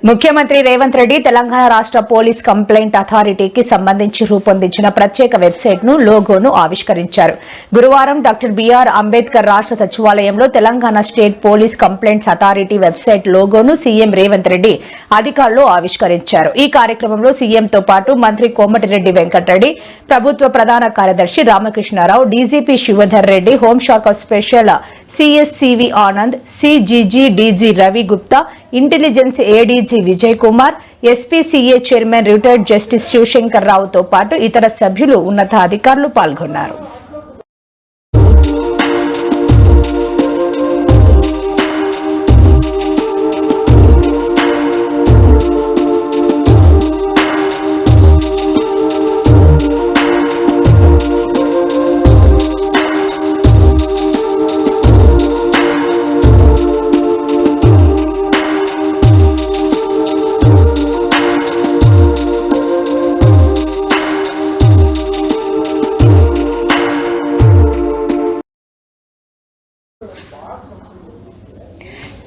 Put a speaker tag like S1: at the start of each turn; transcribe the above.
S1: ముఖ్యమంత్రి రేవంత్ రెడ్డి తెలంగాణ రాష్ట్ర police complaint అథారిటీకి సంబంధించి రూపొందించిన ప్రత్యేక వెబ్సైట్ ను లోగోను ఆవిష్కరించారు. గురువారం డాక్టర్ బిఆర్ అంబేద్కర్ రాష్ట్ర సచివాలయంలో Telangana state police complaints authority website లోగోను సీఎం రేవంత్ రెడ్డి అధికారులు ఆవిష్కరించారు. ఈ కార్యక్రమంలో సీఎంతో పాటు మంత్రి కోమటిరెడ్డి వెంకటరెడ్డి, ప్రభుత్వ ప్రధాన కార్యదర్శి రామకృష్ణారావు, డీజీపీ శివధర్ రెడ్డి, హోంశాఖ special CS CV Anand, CGG DG Ravi Gupta, intelligence ADG Vijay Kumar, SPCA chairman retired justice Shivashankar రావుతో పాటు ఇతర సభ్యులు, ఉన్నతాధికారులు పాల్గొన్నారు.